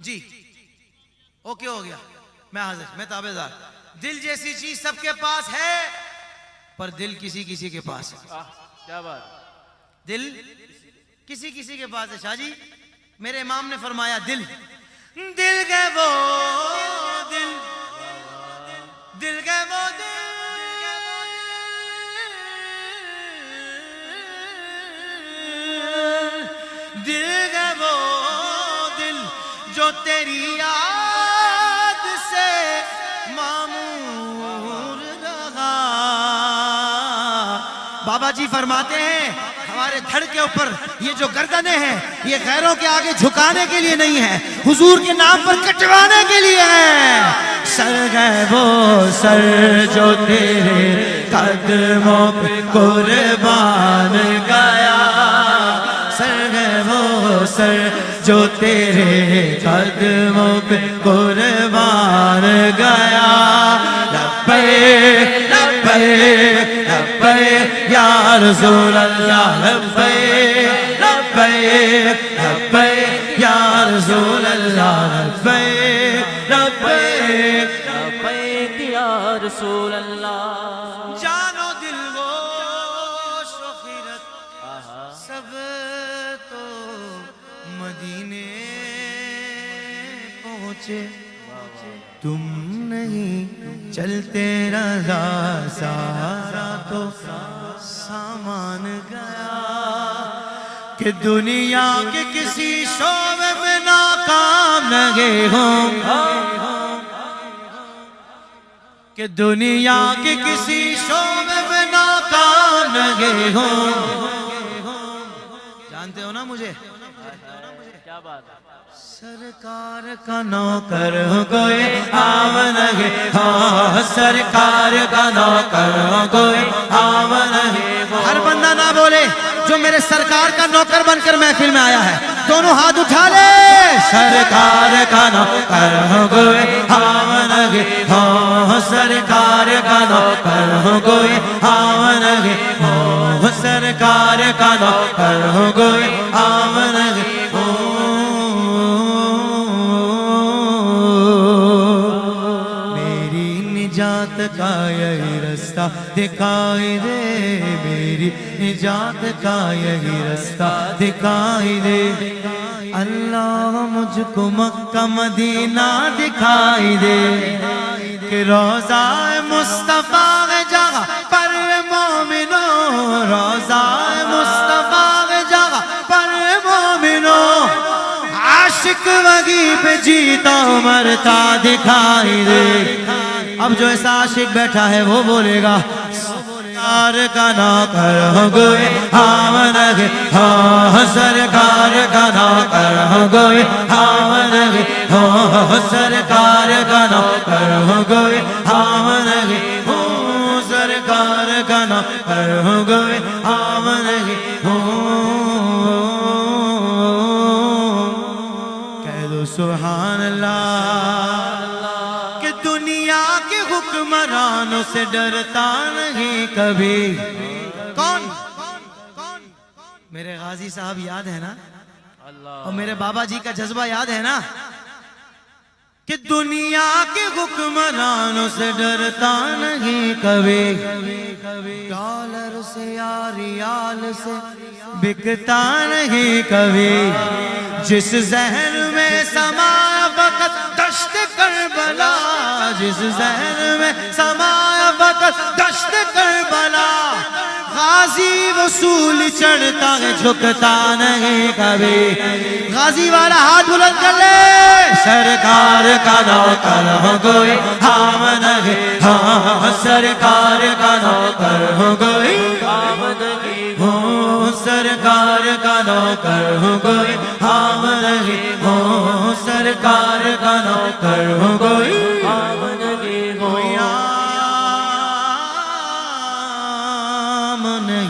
جی okay ہو گیا، میں حاضر، میں تابعدار۔ دل جیسی چیز سب کے پاس ہے پر دل کسی کسی کے پاس ہے۔ کیا بات، دل کسی کسی کے پاس ہے۔ شاہ جی میرے امام نے فرمایا دل گئے وہ دل، دل گئے وہ دل گئے وہ دل جو تیری یاد سے معمور رہا۔ بابا جی فرماتے ہیں ہمارے دھڑ کے اوپر یہ جو گردنیں ہیں یہ غیروں کے آگے جھکانے کے لیے نہیں ہے، حضور کے نام پر کٹوانے کے لیے ہے۔ سر گئے وہ سر جو تیرے قدموں پہ قربان گیا، سر گئے وہ سر جو تیرے قدموں پہ قربان گیا۔ لبیک لبیک لبیک یا رسول اللہ، لبیک لبیک لبیک یا رسول اللہ، لبیک لبیک لبیک یا رسول اللہ۔ جانو دل گوش و خیرت سب تو مدینے پہنچے، تم نہیں چلتے رہا سارا تو سامان گیا، کہ دنیا کے کسی شعبے میں ناکام نہ گئے ہوں، کہ دنیا کے کسی شعبے میں ناکام نہ گئے ہوں۔ جانتے ہو نا مجھے؟ کیا بات، سرکار کا نوکر کوئی آمن گے، ہاں سرکار کا نوکر کوئی آمن گے۔ ہر بندہ نہ بولے جو میرے سرکار کا نوکر بن کر محفل میں آیا ہے، دونوں ہاتھ اٹھا لے۔ سرکار کا نوکر کوئی آمن گے، ہاں سرکار کا نوکر کوئی آمن گے، ہاں سرکار کا نوکر کوئی آمن گے۔ نجات کا یہی رستہ دکھائی دے، میری نجات کا یہی رستہ دکھائی دے۔ اللہ مجھ کو مکہ مدینہ دکھائی دے، کہ روضہ مصطفیٰ جگہ پر مومنوں، روضہ مصطفیٰ جگہ پر مومنوں، عاشق وہیں پہ جیتا مرتا دکھائی دے۔ اب جو ایسا عاشق بیٹھا ہے وہ بولے گا، سرکار کا نوکر کوئی آمن گے، ہاں سرکار کا نوکر کوئی آمن گے، ہاں سرکار کا نوکر کوئی آمن گے، ہاں سرکار کا نوکر کوئی آمن گے۔ کہہ دو سبحان اللہ، حکمرانوں سے ڈرتا نہیں کبھی۔ کون؟ میرے غازی صاحب یاد ہے نا، اور میرے بابا جی کا جذبہ یاد ہے نا، کہ دنیا کے حکمرانوں سے ڈرتا نہیں کبھی، ڈالر سے یا ریال سے بکتا نہیں کبھی، جس ذہن میں سمایا وقت دشت کربلا، جس ذہن میں سمایا وقت دشت کربلا، غازی وصول چڑھتا ہے جھکتا نہیں کبھی۔ غازی والا ہاتھ بلند کر لے۔ سرکار کا نوکر کوئی آمن گے، ہاں سرکار کا نوکر کوئی آمن گے، ہاں سرکار کا نوکر کوئی آمن گے، ہاں سرکار کا نوکر کوئی آمن گے، کوئی آمن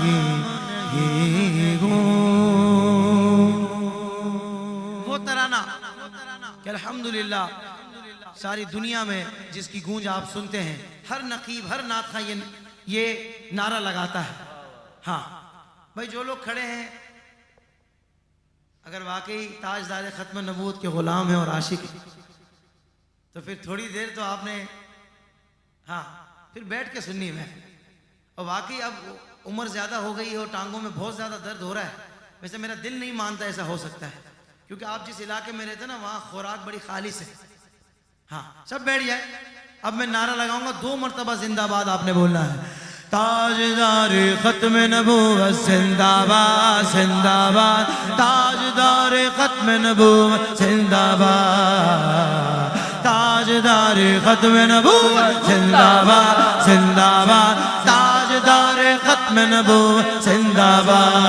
گے۔ وہ ترانہ کہ الحمدللہ ساری دنیا میں جس کی گونج آپ سنتے ہیں، ہر نقیب ہر ناطخواں یہ نعرہ لگاتا ہے۔ ہاں بھائی جو لوگ کھڑے ہیں اگر واقعی تاجدار ختم نبوت کے غلام ہیں اور عاشق ہیں تو پھر تھوڑی دیر تو آپ نے ہاں پھر بیٹھ کے سننی ہے. اور واقعی اب عمر زیادہ ہو گئی ہے اور ٹانگوں میں بہت زیادہ درد ہو رہا ہے. ویسے میرا دل نہیں مانتا ایسا ہو سکتا ہے کیونکہ آپ جس علاقے میں رہتے ہیں نا وہاں خوراک بڑی خالص ہے. ہاں سب بیٹھ جائے. اب میں نعرہ لگاؤں گا 2 مرتبہ زندہ باد آپ نے بولنا ہے. تاجدار ختم نبوت زندہ باد زندہ باد. تاجدار ختم نبوت زندہ باد. تاجدار ختم نبوت زندہ باد زندہ باد. تاجدار ختم نبوت زندہ باد.